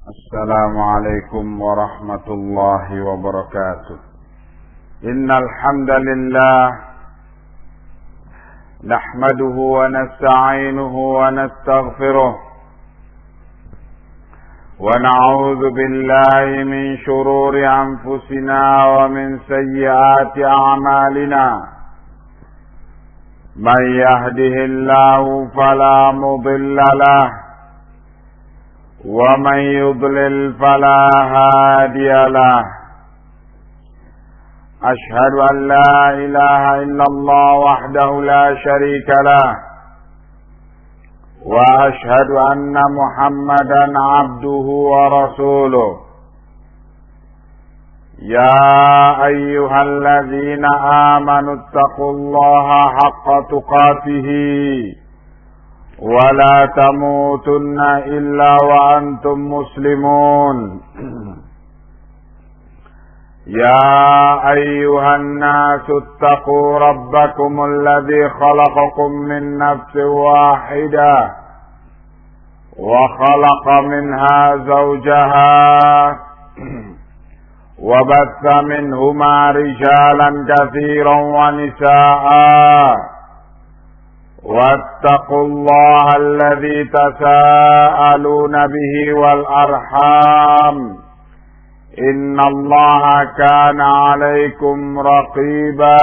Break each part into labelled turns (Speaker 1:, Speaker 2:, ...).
Speaker 1: السلام عليكم ورحمة الله وبركاته. إن الحمد لله نحمده ونستعينه ونستغفره ونعوذ بالله من شرور أنفسنا ومن سيئات أعمالنا. من يهده الله فلا مضل له ومن يضلل فلا هادي له. أشهد أن لا إله إلا الله وحده لا شريك له وأشهد أن محمدا عبده ورسوله. يا أيها الذين آمنوا اتقوا الله حق تقاته ولا تموتن إلا وأنتم مسلمون. يا أيها الناس اتقوا ربكم الذي خلقكم من نفس واحدة وخلق منها زوجها وبث منهما رجالا كثيرا ونساء. واتقوا الله الذي تساءلون به والأرحام إن الله كان عليكم رقيبا.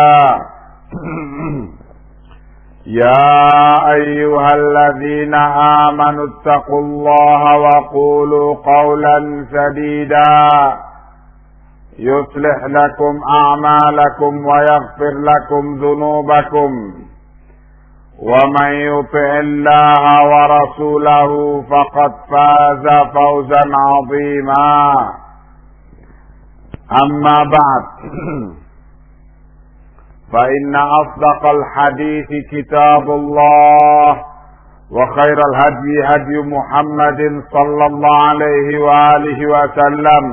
Speaker 1: يا أيها الذين آمنوا اتقوا الله وقولوا قولا سديدا يصلح لكم أعمالكم ويغفر لكم ذنوبكم. ومن يطع الله ورسوله فقد فاز فوزا عظيما. أما بعد فإن أصدق الحديث كتاب الله وخير الهدي هدي محمد صلى الله عليه وآله وسلم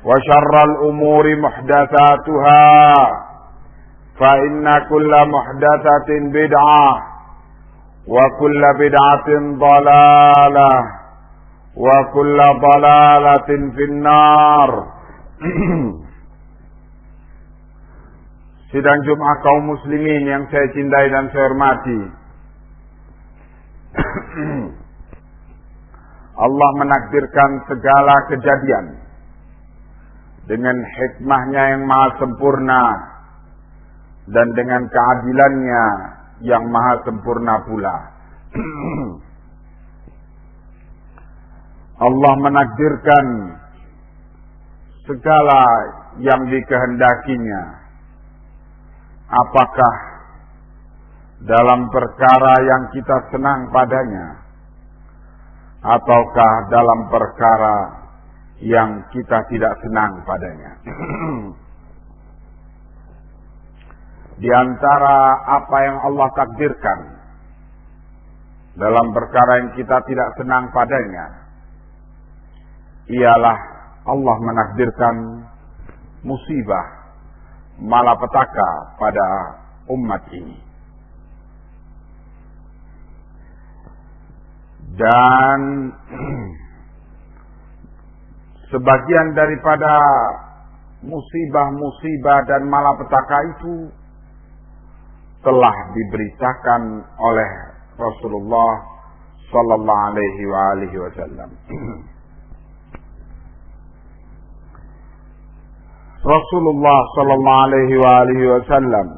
Speaker 1: وشر الأمور محدثاتها فإن كل محدثة بدعة وكل بدعة ضلالة وكل ضلالة في النار. Sidang Jumat kaum muslimin yang saya cintai dan saya hormati, Allah menakdirkan segala kejadian dengan hikmahnya yang maha sempurna dan dengan keadilannya yang maha sempurna pula. Allah menakdirkan segala yang dikehendakinya, apakah dalam perkara yang kita senang padanya ataukah dalam perkara yang kita tidak senang padanya. Di antara apa yang Allah takdirkan dalam perkara yang kita tidak senang padanya ialah Allah menakdirkan musibah, malapetaka pada umat ini. Dan sebagian daripada musibah-musibah dan malapetaka itu telah diberitakan oleh Rasulullah sallallahu alaihi wasallam. Rasulullah sallallahu alaihi wasallam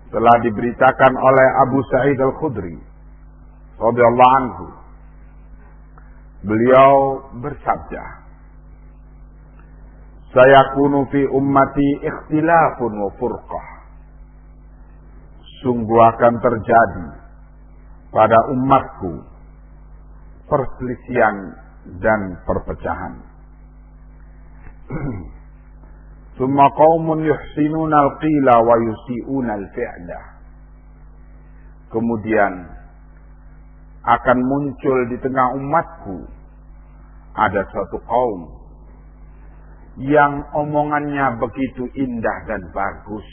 Speaker 1: telah diberitakan oleh Abu Sa'id Al-Khudri radhiyallahu anhu. Beliau bersabda, "Sayakunu fi ummati ikhtilafun wa furqah." Sungguh akan terjadi pada umatku perselisihan dan perpecahan. Tsumma qaumun yuhsinuna al-qila wa yusi'una al-fi'la. Kemudian akan muncul di tengah umatku ada suatu kaum yang omongannya begitu indah dan bagus,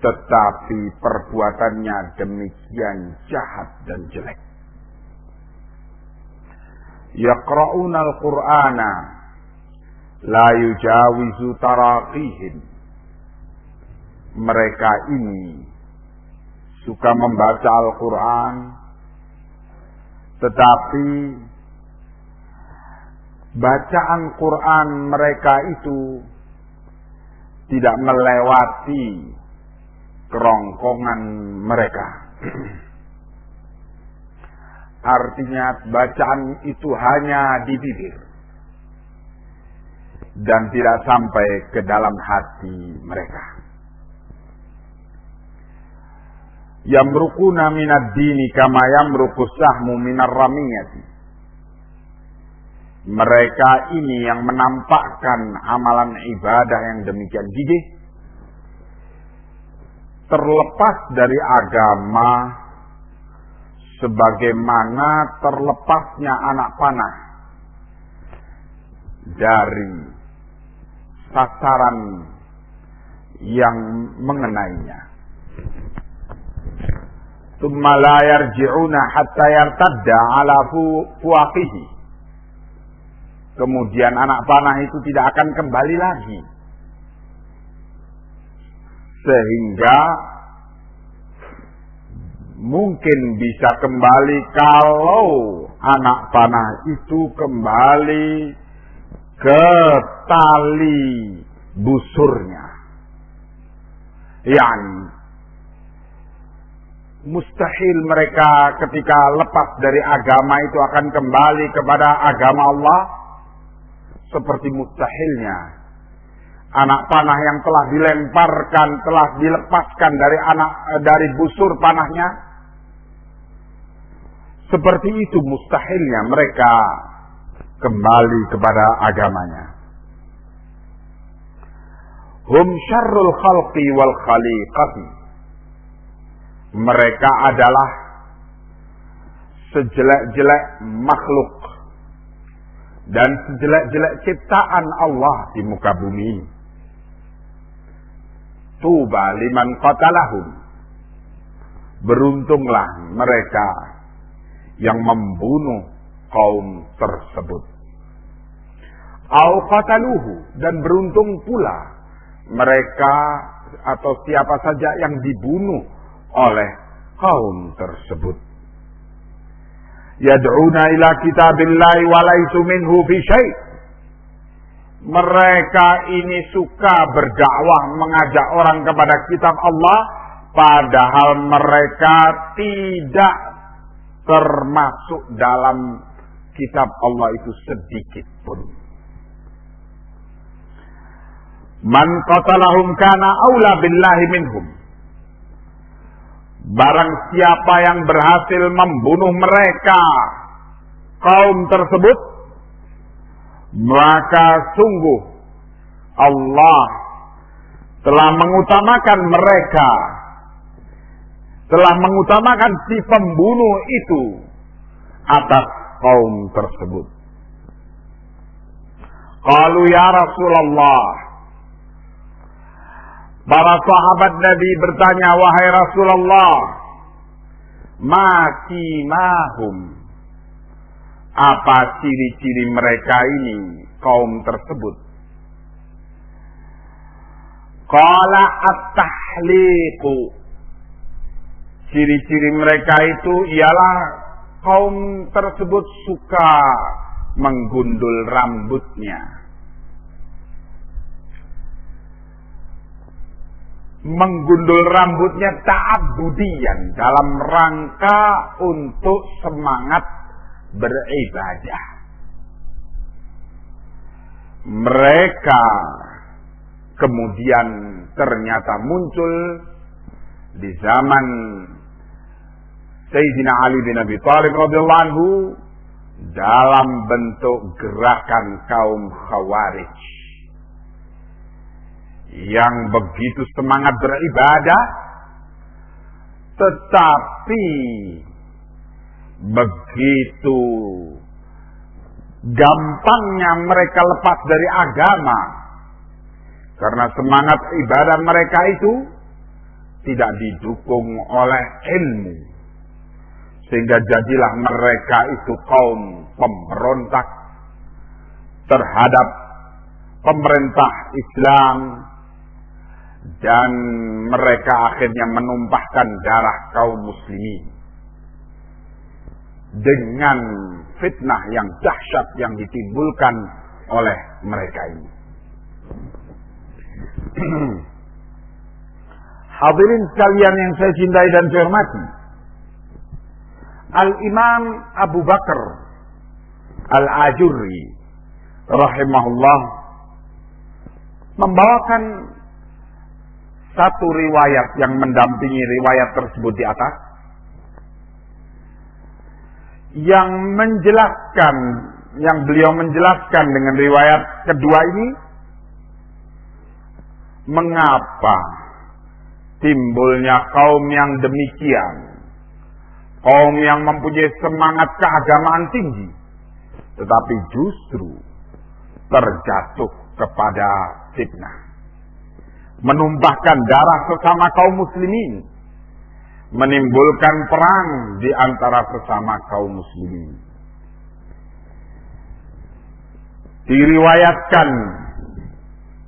Speaker 1: tetapi perbuatannya demikian jahat dan jelek. yaqra'una al-Qur'ana la yujawizu taraqihim. Mereka ini suka membaca Al-Quran, tetapi bacaan Quran mereka itu tidak melewati kerongkongan mereka. Artinya bacaan itu hanya di bibir dan tidak sampai ke dalam hati mereka. Yamruquna minad dini kama yamruqu sahmu minar ramiyati. Mereka ini yang menampakkan amalan ibadah yang demikian gigih, terlepas dari agama sebagaimana terlepasnya anak panah dari sasaran yang mengenainya. Tsumma la yarji'una hatta yartadda ala fuaqihi. Kemudian anak panah itu tidak akan kembali lagi, sehingga mungkin bisa kembali kalau anak panah itu kembali ke tali busurnya. Yani mustahil mereka ketika lepas dari agama itu akan kembali kepada agama Allah, seperti mustahilnya anak panah yang telah dilemparkan, telah dilepaskan dari busur panahnya. Seperti itu mustahilnya mereka kembali kepada agamanya. Hum syarrul khalqi wal khaliqati. Mereka adalah sejelek-jelek makhluk dan sejelek-jelek ciptaan Allah di muka bumi. Tuba liman qatalahum. Beruntunglah mereka yang membunuh kaum tersebut. Au qataluhu, dan beruntung pula mereka atau siapa saja yang dibunuh oleh kaum tersebut. Yad'una ila kitabillahi wa laysu minhu fi syai'. Mereka ini suka berdakwah, mengajak orang kepada kitab Allah, padahal mereka tidak termasuk dalam kitab Allah itu sedikit pun. Man qatalahum kana aula billahi minhum. Barang siapa yang berhasil membunuh mereka, kaum tersebut, maka sungguh Allah telah mengutamakan mereka, telah mengutamakan si pembunuh itu atas kaum tersebut. Qalu ya Rasulullah, para sahabat Nabi bertanya, wahai Rasulullah, ma simahum, apa ciri-ciri mereka ini, kaum tersebut? Qala at-tahliqu, ciri-ciri mereka itu ialah kaum tersebut suka menggundul rambutnya. Menggundul rambutnya ta'abbudiyan, dalam rangka untuk semangat beribadah. Mereka kemudian ternyata muncul di zaman Sayyidina Ali bin Abi Thalib radhiyallahu anhu dalam bentuk gerakan kaum Khawarij yang begitu semangat beribadah, tetapi begitu gampangnya mereka lepas dari agama karena semangat ibadah mereka itu tidak didukung oleh ilmu, sehingga jadilah mereka itu kaum pemberontak terhadap pemerintah Islam, dan mereka akhirnya menumpahkan darah kaum muslimin dengan fitnah yang dahsyat yang ditimbulkan oleh mereka ini. Hadirin sekalian yang saya cintai dan saya hormati, Al-Imam Abu Bakar Al-Ajurri rahimahullah membawakan satu riwayat yang mendampingi riwayat tersebut di atas, yang menjelaskan, yang beliau menjelaskan dengan riwayat kedua ini, mengapa timbulnya kaum yang demikian, kaum yang mempunyai semangat keagamaan tinggi, tetapi justru terjatuh kepada fitnah, menumpahkan darah sesama kaum muslimin, menimbulkan perang di antara sesama kaum muslimin. Diriwayatkan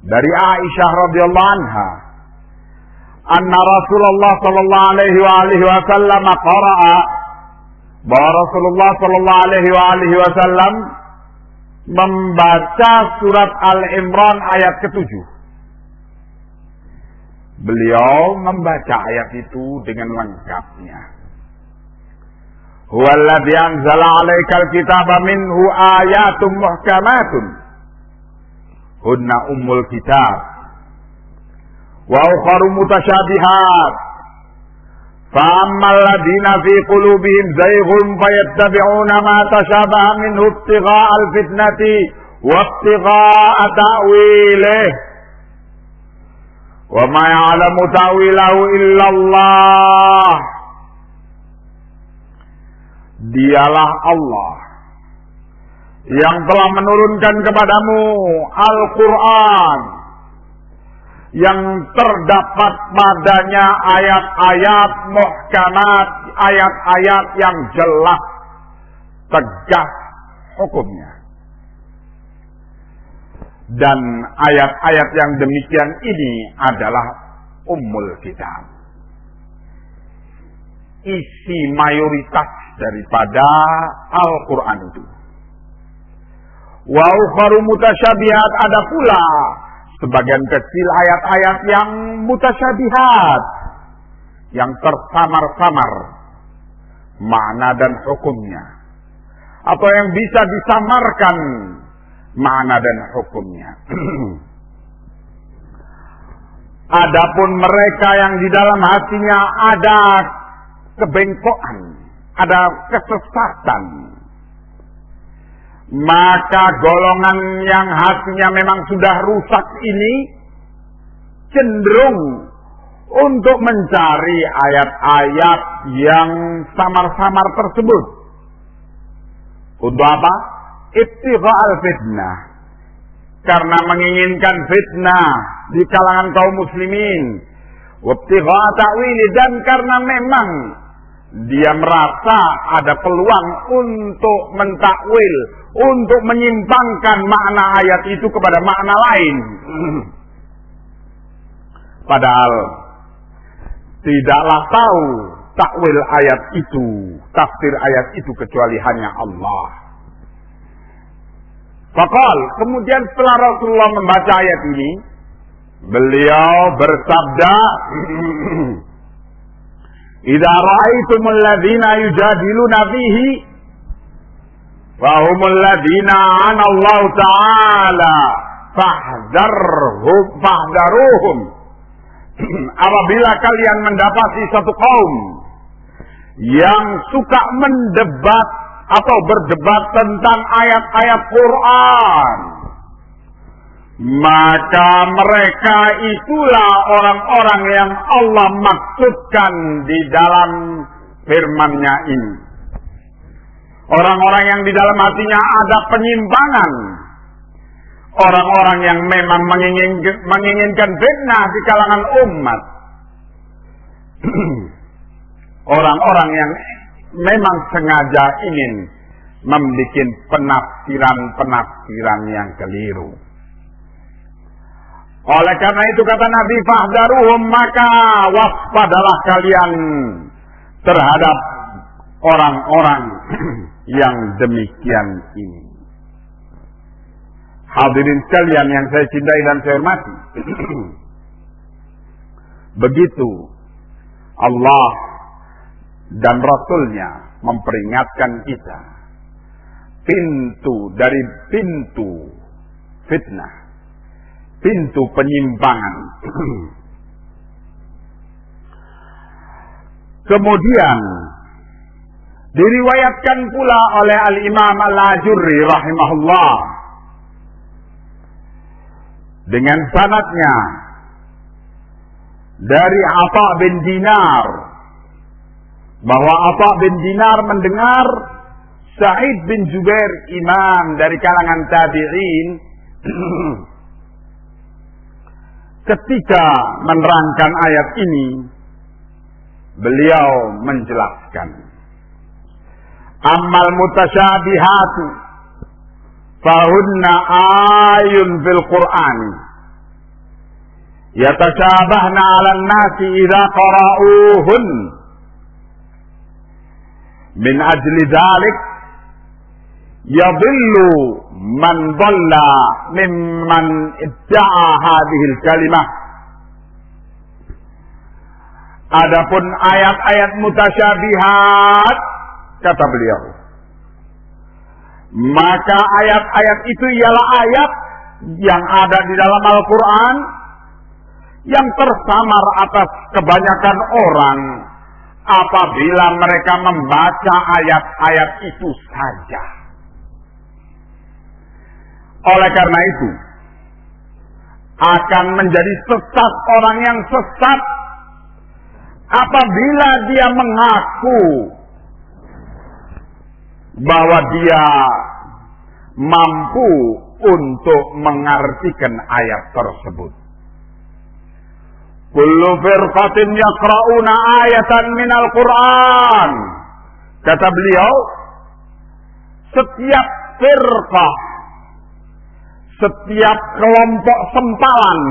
Speaker 1: dari Aisyah radhiyallahu anha, anna Rasulullah sallallahu alaihi wasallam qara'a, bahwa Rasulullah sallallahu alaihi wasallam membaca surat Al-Imran ayat ke-7. Beliau membaca ayat itu dengan lengkapnya. Huwallazi anzala 'alaikal kitaba minhu ayatun muhkamatun hunna ummul kitab wa ukharu mutasyabihat fa ammal ladina fi qulubihim zayghun fayattabi'una ma tashabaha minhu ibtigha'al fitnati wa ibtigha'a ta'wilihi wa ma ya'lamu ta'wilahu illallah. Dialah Allah yang telah menurunkan kepadamu Al-Quran, yang terdapat padanya ayat-ayat muhkamat, ayat-ayat yang jelas, tegas hukumnya. Dan ayat-ayat yang demikian ini adalah ummul kitab, isi mayoritas daripada Al-Quran itu. Wa ukharu mutasyabihat, ada pula sebagian kecil ayat-ayat yang mutasyabihat, yang tersamar-samar makna dan hukumnya, atau yang bisa disamarkan makna dan hukumnya. Adapun mereka yang di dalam hatinya ada kebengkokan, ada kesesatan, maka golongan yang hatinya memang sudah rusak ini cenderung untuk mencari ayat-ayat yang samar-samar tersebut. Untuk apa? Ibtigha'al fitnah, karena menginginkan fitnah di kalangan kaum muslimin. Wabtigha'a ta'wili, dan karena memang dia merasa ada peluang untuk mentakwil, untuk menyimpangkan makna ayat itu kepada makna lain. Padahal tidaklah tahu takwil ayat itu, tafsir ayat itu, kecuali hanya Allah. Faqal, kemudian setelah Rasulullah membaca ayat ini, beliau bersabda, idza ra'aitumul ladzina yujadiluna fihi fahumul ladzina 'ana Allah ta'ala fahdharuhum. Apabila kalian mendapati satu kaum yang suka mendebat atau berdebat tentang ayat-ayat Quran, maka mereka itulah orang-orang yang Allah maksudkan di dalam firman-Nya ini. Orang-orang yang di dalam hatinya ada penyimpangan, orang-orang yang memang menginginkan fitnah di kalangan umat, orang-orang yang memang sengaja ingin membuat penafsiran-penafsiran yang keliru. Oleh karena itu kata Nabi, fahdaruhum, maka waspadalah kalian terhadap orang-orang yang demikian ini. Hadirin sekalian yang saya cintai dan saya hormati. Begitu Allah dan Rasul-Nya memperingatkan kita dari pintu fitnah, pintu penyimpangan. Kemudian diriwayatkan pula oleh Al-Imam Al-Ajurri rahimahullah dengan sanadnya dari Atha bin Dinar, bahwa Atha bin Dinar mendengar Sa'id bin Jubair, imam dari kalangan tabi'in, ketika menerangkan ayat ini, beliau menjelaskan, ammal mutasyabihatu fahunna ayun fil Qur'ani yatashabahna 'alan nasi idza qara'uhun min ajli dzalik yadhillu man dhalla mimman idda'a hadhihi al-kalimah. Adapun ayat-ayat mutasyabihat, kata beliau, maka ayat-ayat itu ialah ayat yang ada di dalam Al-Quran yang tersamar atas kebanyakan orang apabila mereka membaca ayat-ayat itu saja. Oleh karena itu, akan menjadi sesat orang yang sesat apabila dia mengaku bahwa dia mampu untuk mengartikan ayat tersebut. Kullu firqatin yaqra'una ayatan minal Qur'an. Kata beliau, setiap firqah, setiap kelompok sempalan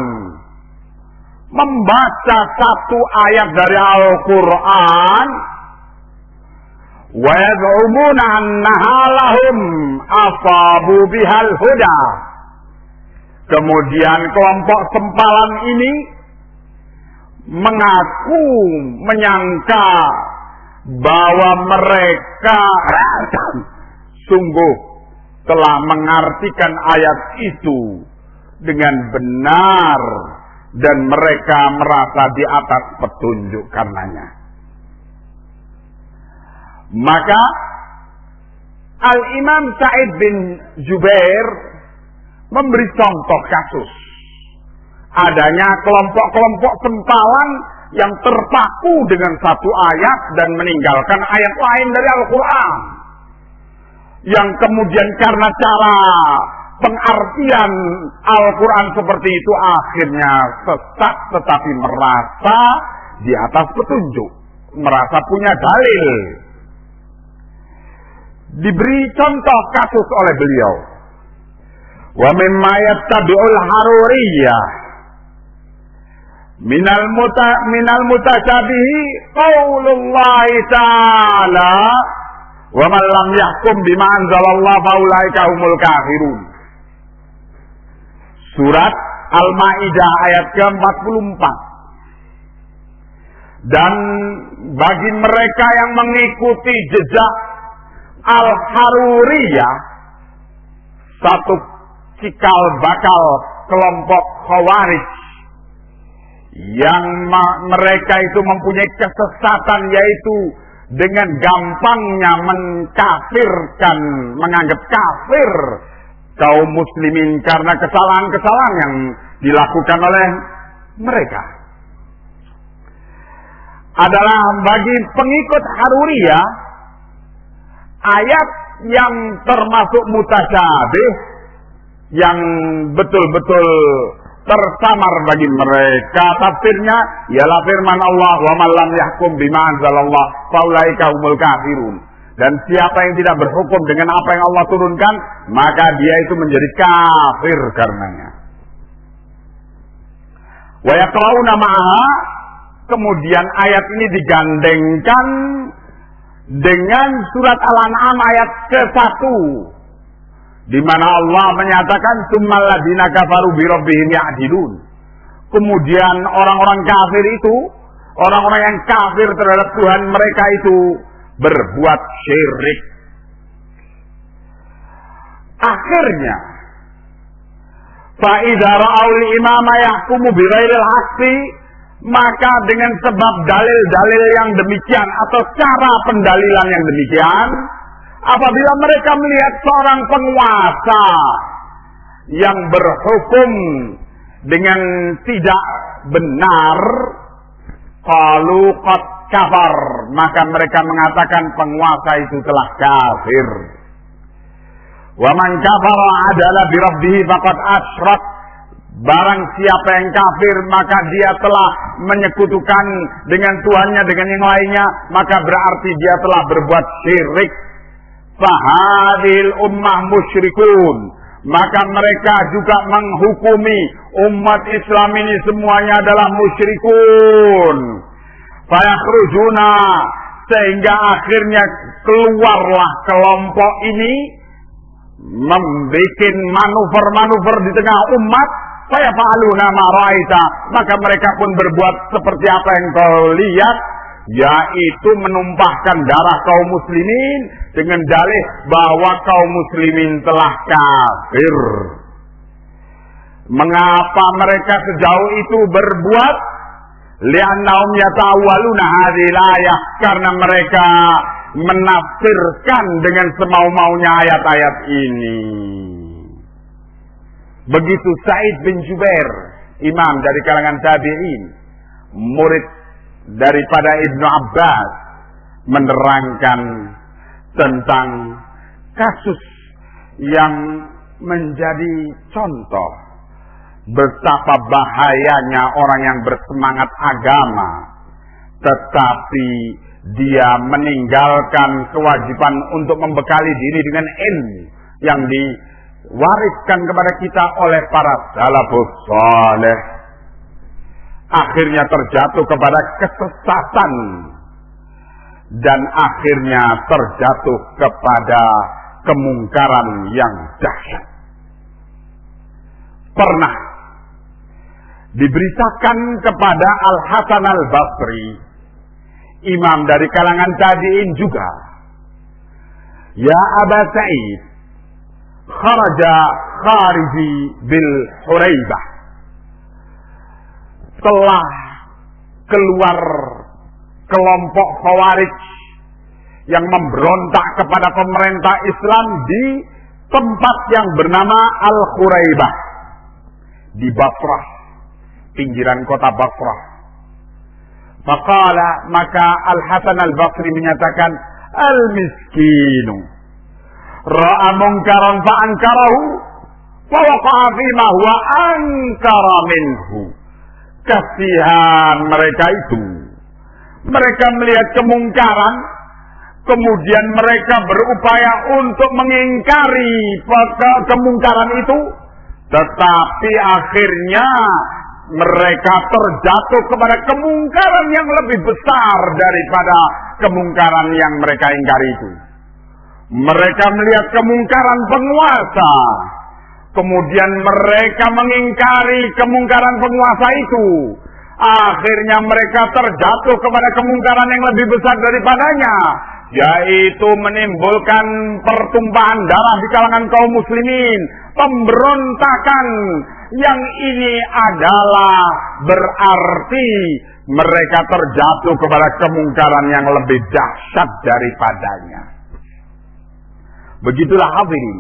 Speaker 1: membaca satu ayat dari Al-Quran, wa yad'umuna annaha lahum asabu bihal huda. Kemudian kelompok sempalan ini mengaku, menyangka bahwa mereka sungguh telah mengartikan ayat itu dengan benar dan mereka merasa di atas petunjuk karenanya. Maka Al-Imam Sa'id bin Jubair memberi contoh kasus adanya kelompok-kelompok sempalan yang terpaku dengan satu ayat dan meninggalkan ayat lain dari Al-Quran, yang kemudian karena cara pengartian Al-Quran seperti itu akhirnya sesat tetapi merasa di atas petunjuk, merasa punya dalil. Diberi contoh kasus oleh beliau, wa mimma yattabi'ul haruriyah minal mutasyabihi qaulullah ta'ala wa man lam yahkum bima anzalallah faulaika humul kafirun. Surat Al-Maidah ayat ke-44. Dan bagi mereka yang mengikuti jejak Al-Haruriyah, satu cikal bakal kelompok Khawarij yang mereka itu mempunyai kesesatan, yaitu dengan gampangnya mengkafirkan, menganggap kafir kaum muslimin karena kesalahan-kesalahan yang dilakukan oleh mereka. Adalah bagi pengikut Haruriyah ayat yang termasuk mutasyabih, yang betul-betul tersamar bagi mereka tafsirnya ialah firman Allah, wa man lam yahkum bima anzalallah faulaika humul kafirun. Dan siapa yang tidak berhukum dengan apa yang Allah turunkan, maka dia itu menjadi kafir karenanya. Wa yaqra'una ma'aha, kemudian ayat ini digandengkan dengan surat Al-An'am ayat ke-1, di mana Allah menyatakan tsummal ladzina kafaru bi rabbihim ya'dilun. Kemudian orang-orang kafir itu, orang-orang yang kafir terhadap Tuhan mereka itu berbuat syirik. Akhirnya fa idza ra'aul imama yahkumu bi ghairil haqqi, maka dengan sebab dalil-dalil yang demikian atau cara pendalilan yang demikian, apabila mereka melihat seorang penguasa yang berhukum dengan tidak benar, qalu qad kafar, maka mereka mengatakan penguasa itu telah kafir. Wa man kafara adala bi rabbih faqad asyrak, barang siapa yang kafir maka dia telah menyekutukan dengan Tuhannya dengan yang lainnya, maka berarti dia telah berbuat syirik. Fahadil ummah musyrikun, maka mereka juga menghukumi umat Islam ini semuanya adalah musyrikun. Fayakhrujuna, sehingga akhirnya keluarlah kelompok ini membuat manuver-manuver di tengah umat. Fayafa'aluna ma ra'aita, maka mereka pun berbuat seperti apa yang kau lihat, yaitu menumpahkan darah kaum muslimin dengan dalih bahwa kaum muslimin telah kafir. Mengapa mereka sejauh itu berbuat? Li'annahum yata'awwaluna hadhil ayah, karena mereka menafsirkan dengan semau-maunya ayat-ayat ini. Begitu Sa'id bin Jubair, imam dari kalangan tabi'in, murid daripada Ibnu Abbas, menerangkan tentang kasus yang menjadi contoh betapa bahayanya orang yang bersemangat agama tetapi dia meninggalkan kewajiban untuk membekali diri dengan ilmu yang diwariskan kepada kita oleh para salafus saleh. Akhirnya terjatuh kepada kesesatan dan akhirnya terjatuh kepada kemungkaran yang dahsyat. Pernah diberitakan kepada Al-Hasan Al-Basri, imam dari kalangan tabi'in juga, ya Aba Sa'id, kharaja khariji bil Huraibah, telah keluar kelompok Khawarij yang memberontak kepada pemerintah Islam di tempat yang bernama Al-Khuraibah di Basrah, pinggiran kota Basrah. Maka Al-Hasan Al-Basri menyatakan, al-miskinu ra'a munkaran fa'ankarahu wa waqa'a fima huwa ankara minhu. Kasihan mereka itu. Mereka melihat kemungkaran, kemudian mereka berupaya untuk mengingkari kemungkaran itu, tetapi akhirnya mereka terjatuh kepada kemungkaran yang lebih besar daripada kemungkaran yang mereka ingkari itu. Mereka melihat kemungkaran penguasa, kemudian mereka mengingkari kemungkaran penguasa itu. Akhirnya mereka terjatuh kepada kemungkaran yang lebih besar daripadanya, yaitu menimbulkan pertumpahan darah di kalangan kaum muslimin, pemberontakan. Yang ini adalah berarti mereka terjatuh kepada kemungkaran yang lebih dahsyat daripadanya. Begitulah hadirin,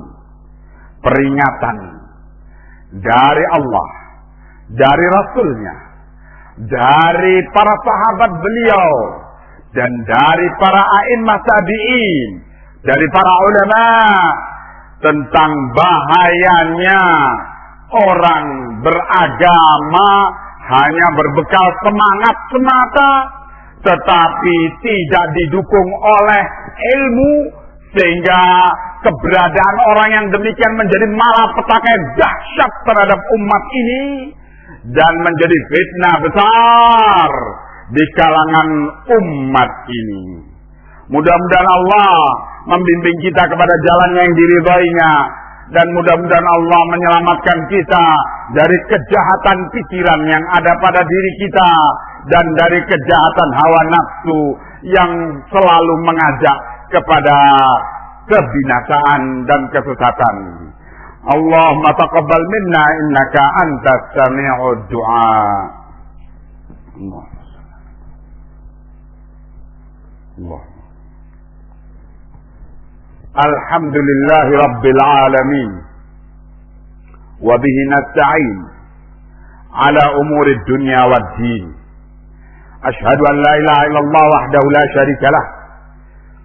Speaker 1: peringatan dari Allah, dari Rasulnya, dari para sahabat beliau, dan dari para a'immah tabi'in, dari para ulama, tentang bahayanya orang beragama hanya berbekal semangat semata tetapi tidak didukung oleh ilmu, sehingga keberadaan orang yang demikian menjadi malapetaka yang dahsyat terhadap umat ini dan menjadi fitnah besar di kalangan umat ini. Mudah-mudahan Allah membimbing kita kepada jalan yang diridhoinya, dan mudah-mudahan Allah menyelamatkan kita dari kejahatan pikiran yang ada pada diri kita dan dari kejahatan hawa nafsu yang selalu mengajak kepada kebinasaan dan kesesatan. Allahumma taqabbal minna innaka antas sami'ud du'a. Allah. Alhamdulillahi rabbil alamin wa bihi nasta'in ala umuri dunya wad din. Ashhadu an la ilaha illallah wahdahu la syarika lah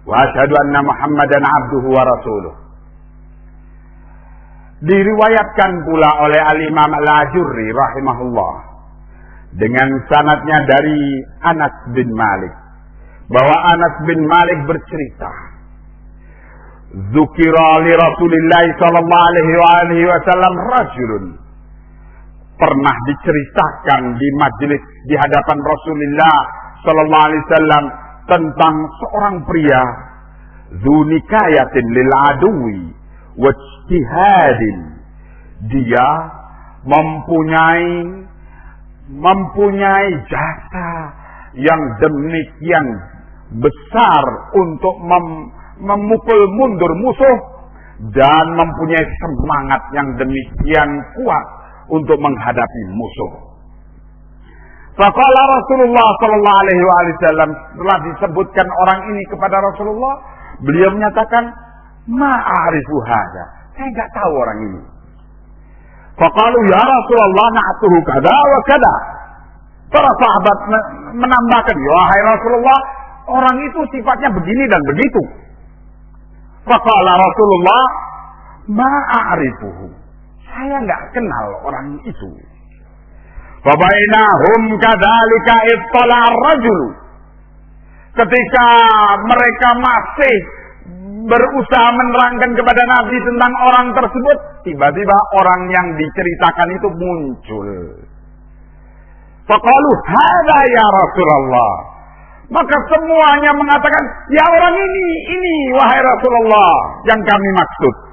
Speaker 1: wa ashhadu anna Muhammadan abduhu wa rasuluh. Diriwayatkan pula oleh Al-Imam Al-Ajurri rahimahullah dengan sanadnya dari Anas bin Malik, bahwa Anas bin Malik bercerita, dzukira li Rasulillah sallallahu alaihi wasallam rajulun, pernah diceritakan di majelis di hadapan Rasulullah sallallahu alaihi wasallam tentang seorang pria dzunikayatin lil aduwi wajtihadin. Dia mempunyai jasa yang demikian besar untuk memukul mundur musuh dan mempunyai semangat yang demikian kuat untuk menghadapi musuh. Faqala Rasulullah sallallahu alaihi wasallam, setelah disebutkan orang ini kepada Rasulullah, beliau menyatakan, ma'arifu hadza, saya enggak tahu orang ini. Faqalu ya Rasulullah na'tuhu kada wa kada. Para sahabat menambahkan, wahai Rasulullah, orang itu sifatnya begini dan begitu. Faqala Rasulullah, ma'arifuhu, saya enggak kenal orang itu. Fabainahum kadzalika ittala ar-rajul. Ketika mereka masih berusaha menerangkan kepada Nabi tentang orang tersebut, tiba-tiba orang yang diceritakan itu muncul. Faqalu hadza ya Rasulullah. Maka semuanya mengatakan, ya orang ini wahai Rasulullah yang kami maksud.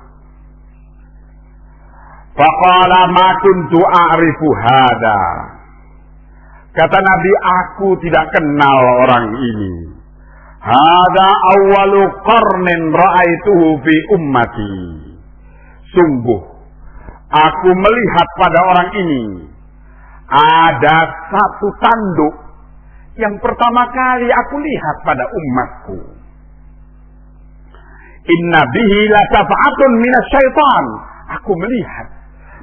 Speaker 1: Faqala ma kuntu a'rifu hadza. Kata Nabi, aku tidak kenal orang ini. Hadza awwalu qarnin ra'aituhu fi ummati. Sungguh aku melihat pada orang ini ada satu tanduk yang pertama kali aku lihat pada umatku. Inna bihi la taf'atun minasyaitan. Aku melihat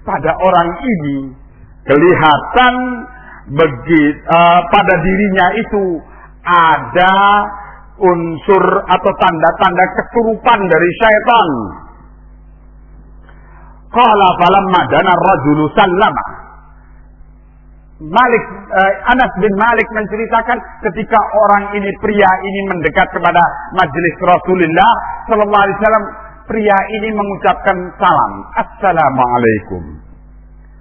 Speaker 1: pada orang ini kelihatan pada dirinya itu ada unsur atau tanda-tanda kesurupan dari syaitan. Qala falamma dana ar-rajulu sallama. Anas bin Malik menceritakan ketika orang ini, pria ini mendekat kepada majelis Rasulullah sallallahu alaihi wasallam, pria ini mengucapkan salam, assalamualaikum.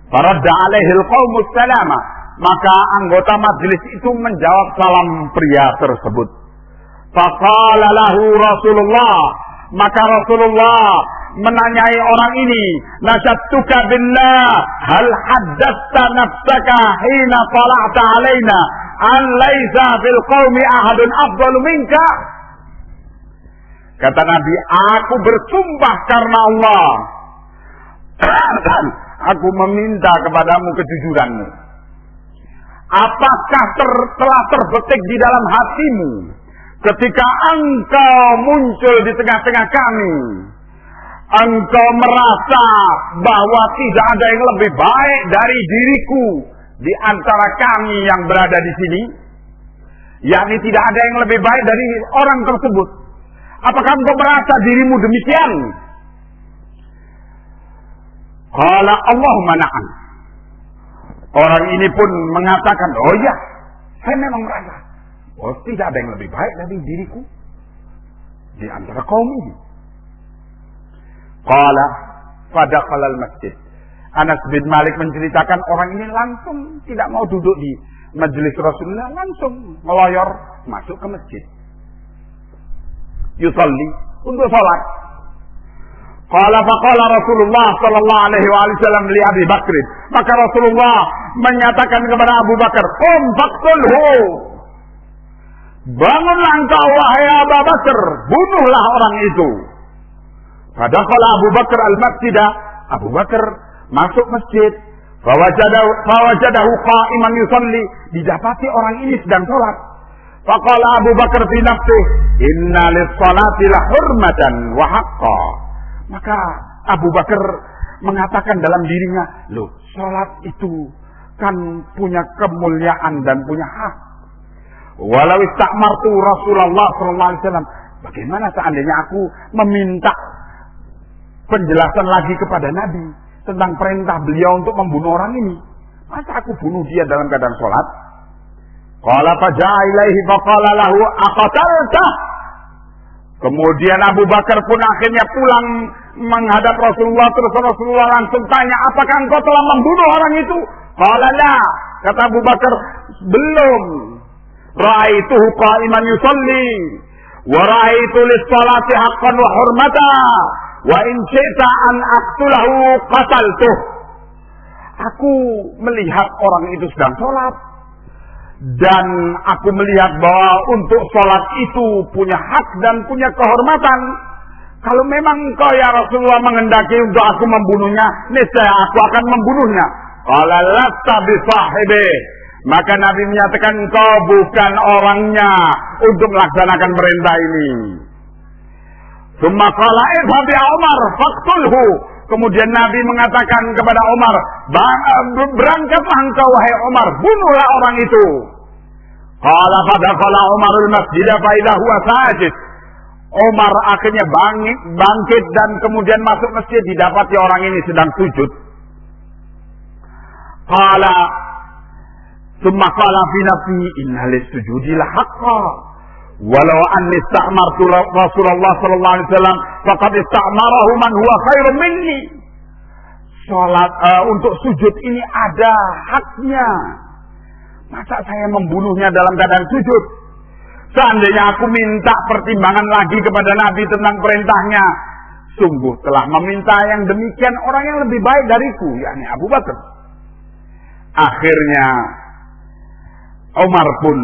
Speaker 1: Faradda alaihi al-qaumus salama. Maka anggota majelis itu menjawab salam pria tersebut. Faqala lahu Rasulullah, maka Rasulullah menanyai orang ini, nasyattuka billah hal haddatsa nafsaka hina tala'ta alaina an laisa fil qaumi ahadun afdalu minka. Kata Nabi, aku bersumpah karena Allah, aku meminta kepadamu kejujuranmu. Apakah telah terbetik di dalam hatimu ketika engkau muncul di tengah-tengah kami, engkau merasa bahwa tidak ada yang lebih baik dari diriku di antara kami yang berada di sini, yakni tidak ada yang lebih baik dari orang tersebut? Apakah engkau merasa dirimu demikian? Qala Allahumma na'am. Orang ini pun mengatakan, oh ya, saya memang merasa Oh, tidak ada yang lebih baik dari diriku di antara kaum ini. Qala fadakhala al-masjid. Anas bin Malik menceritakan orang ini langsung tidak mau duduk di majelis Rasulullah, langsung meloyor masuk ke masjid. Yusalli, untuk salat. Qala faqala Rasulullah sallallahu alaihi wasallam li Abi Bakr. Maka Rasulullah menyatakan kepada Abu Bakar, "Qum faqtulhu." Bangunlah engkau wahai Abu Bakar, bunuhlah orang itu. Fadakhala Abu Bakar al-masjid. Abu Bakar masuk masjid. Fawajadahu qa'iman yusalli. Didapati orang ini sedang salat. Faqala Abu Bakar fi nafsihi, "Inna lis-salati la hurmatan wa haqqan." Maka Abu Bakar mengatakan dalam dirinya, loh, salat itu kan punya kemuliaan dan punya hak. Walau ista'martu Rasulullah sallallahu alaihi wasallam, bagaimana seandainya aku meminta penjelasan lagi kepada Nabi tentang perintah beliau untuk membunuh orang ini? Masa aku bunuh dia dalam keadaan salat? Qala faja'a ilaihi faqala lahu aqataltah. Kemudian Abu Bakar pun akhirnya pulang menghadap Rasulullah. Terus Rasulullah langsung tanya, apakah engkau telah membunuh orang itu? Qala la. Kata Abu Bakar, belum. Ra'aituhu qa'iman yusalli wa ra'aitu lis-salati haqqan wa hurmata wa in syi'ta an aqtulahu qataltuh. Aku melihat orang itu sedang salat, dan aku melihat bahwa untuk sholat itu punya hak dan punya kehormatan. Kalau memang engkau ya Rasulullah menghendaki untuk aku membunuhnya, niscaya aku akan membunuhnya. Qala lasta bisahibi. Maka Nabi menyatakan, engkau bukan orangnya untuk melaksanakan perintah ini. Tsumma qala idhhabi Umar faqtulhu. Kemudian Nabi mengatakan kepada Umar, berangkatlah engkau wahai Umar, bunuhlah orang itu. Qala fadakhala Umarul masjid fa idza huwa sajid. Umar akhirnya bangkit dan kemudian masuk masjid, didapati orang ini sedang sujud. Qala tsumma qala fi nafsi inna lis-sujudi la haqqan. Walau anni ista'martu Rasulullah sallallahu alaihi wasallam faqad ista'marahu man huwa khairun minni. Salat untuk sujud ini ada haknya. Masa saya membunuhnya dalam keadaan sujud? Seandainya aku minta pertimbangan lagi kepada Nabi tentang perintahnya, sungguh telah meminta yang demikian orang yang lebih baik dariku, yakni Abu Bakar. Akhirnya Umar pun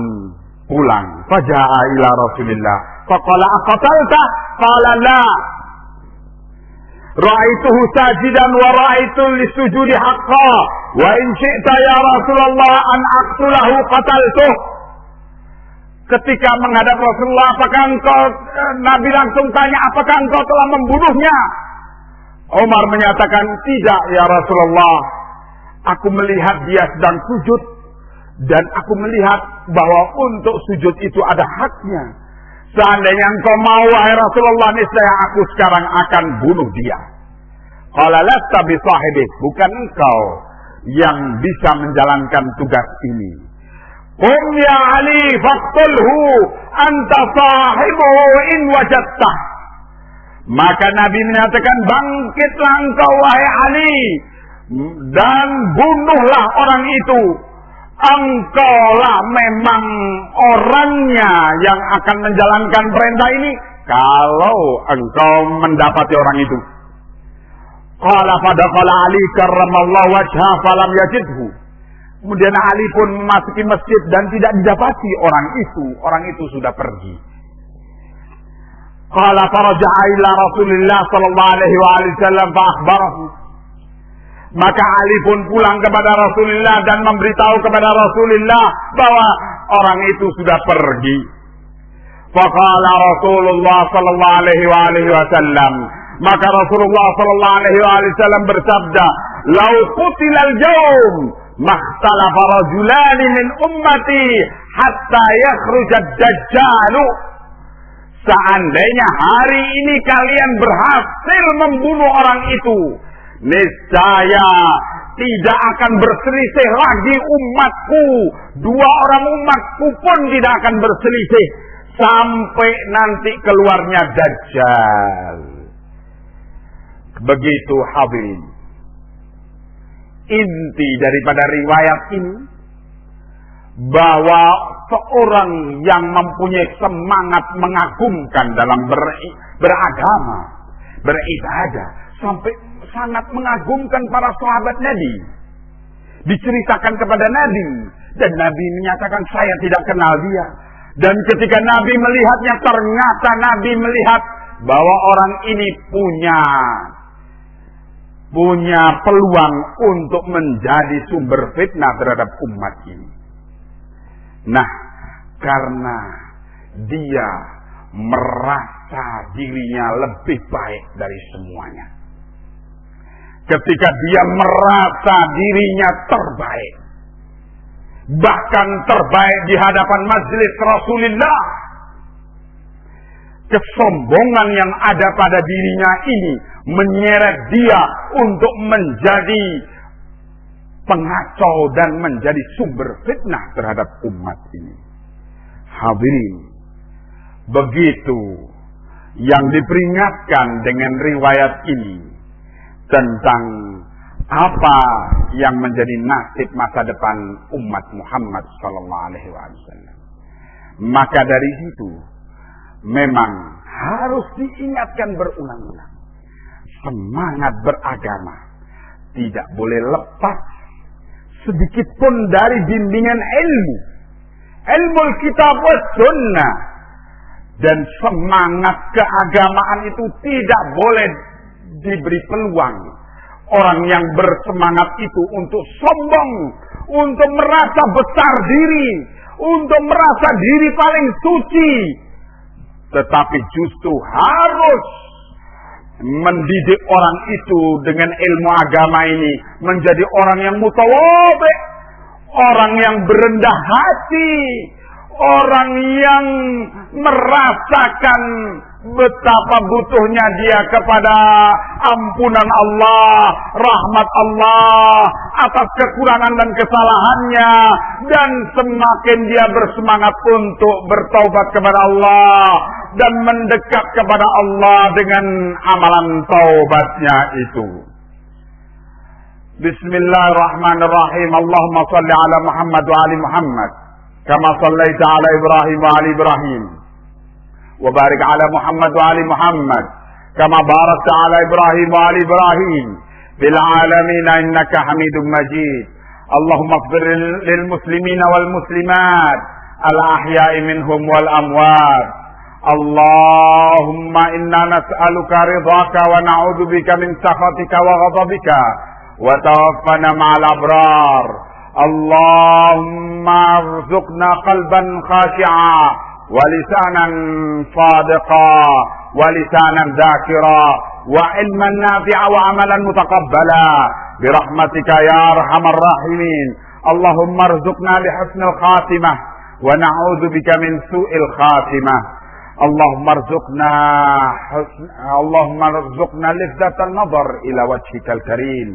Speaker 1: pulang. Faja'a ila Rasulillah faqala aqatalta? Qala la. Ra'aituhu sajidan wa ra'aitu lis-sujudi haqqan wa in syi'ta ya Rasulullah an aqtulahu qataltuh. Ketika menghadap Rasulullah, apakah engkau, Nabi langsung tanya, apakah engkau telah membunuhnya? Umar menyatakan, tidak ya Rasulullah. Aku melihat dia sedang sujud, dan aku melihat bahwa untuk sujud itu ada haknya. Seandainya engkau mau wahai Rasulullah, niscaya aku sekarang akan bunuh dia. Qala lasta bisahibih, bukan engkau yang bisa menjalankan tugas ini. Qum ya Ali faqtulhu anta sahibuhu in wajadtah. Maka Nabi menyatakan, bangkitlah engkau wahai Ali dan bunuhlah orang itu. Engkaulah memang orangnya yang akan menjalankan perintah ini kalau engkau mendapati orang itu. Qala fadakhala Ali karramallahu wajha falam yajidhu. Kemudian Ali pun memasuki masjid dan tidak didapati orang itu. Orang itu sudah pergi. Qala faraja'a ila Rasulillah sallallahu alaihi wasallam fa akhbarahu. Maka Ali pun pulang kepada Rasulullah dan memberitahu kepada Rasulullah bahwa orang itu sudah pergi. Faqala Rasulullah sallallahu alaihi wasallam. Maka Rasulullah sallallahu alaihi wasallam bersabda, "Lau qutilal yawm makhtalafa rajulani min ummati hatta yakhrujad dajjalu." Seandainya hari ini kalian berhasil membunuh orang itu, niscaya tidak akan berselisih lagi umatku. Dua orang umatku pun tidak akan berselisih sampai nanti keluarnya Dajjal. Begitu hadirin. Inti daripada riwayat ini, bahwa seorang yang mempunyai semangat mengagumkan dalam beragama, beribadah, sampai sangat mengagumkan para sahabat Nabi, diceritakan kepada Nabi, dan Nabi menyatakan saya tidak kenal dia. Dan ketika Nabi melihatnya, ternyata Nabi melihat bahwa orang ini punya peluang untuk menjadi sumber fitnah terhadap umat ini. Nah, karena dia merasa dirinya lebih baik dari semuanya. Ketika dia merasa dirinya terbaik, bahkan terbaik di hadapan majelis Rasulullah, kesombongan yang ada pada dirinya ini menyeret dia untuk menjadi pengacau dan menjadi sumber fitnah terhadap umat ini. Hadirin, begitu yang diperingatkan dengan riwayat ini tentang apa yang menjadi nasib masa depan umat Muhammad SAW. Maka dari situ memang harus diingatkan berulang-ulang. Semangat beragama tidak boleh lepas sedikit pun dari bimbingan ilmu kitab was sunnah. Dan semangat keagamaan itu tidak boleh diberi peluang orang yang bersemangat itu untuk sombong, untuk merasa besar diri, untuk merasa diri paling suci. Tetapi justru harus mendidik orang itu dengan ilmu agama ini menjadi orang yang mutawadhi, orang yang berendah hati, orang yang merasakan betapa butuhnya dia kepada ampunan Allah, rahmat Allah atas kekurangan dan kesalahannya, dan semakin dia bersemangat untuk bertaubat kepada Allah dan mendekat kepada Allah dengan amalan taubatnya itu. Bismillahirrahmanirrahim. Allahumma salli ala Muhammad wa ali Muhammad kama sallaita ala Ibrahim wa ali Ibrahim. وبارك على محمد وعلى محمد كما باركت على إبراهيم وعلى إبراهيم في العالمين إنك حميد مجيد. اللهم اغفر للمسلمين والمسلمات الأحياء منهم والأموات. اللهم إنا نسألك رضاك ونعوذ بك من سخطك وغضبك وتوفنا مع الأبرار. اللهم ارزقنا قلبا خاشعا ولسانا صادقا ولسانا ذاكرا وعلما نافعا وعملا متقبلا برحمتك يا أرحم الراحمين. اللهم ارزقنا بحسن الخاتمة ونعوذ بك من سوء الخاتمة. اللهم ارزقنا لذة النظر إلى وجهك الكريم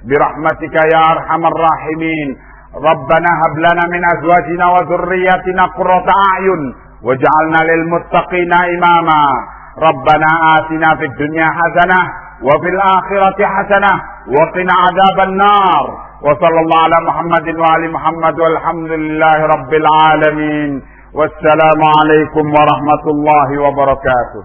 Speaker 1: برحمتك يا أرحم الراحمين. ربنا هب لنا من أزواجنا وذرياتنا قرة أعين واجعلنا للمتقين إماما. ربنا آتنا في الدنيا حسنة وفي الآخرة حسنة وقنا عذاب النار. وصلى الله على محمد وعلى محمد والحمد لله رب العالمين. والسلام عليكم ورحمة الله وبركاته.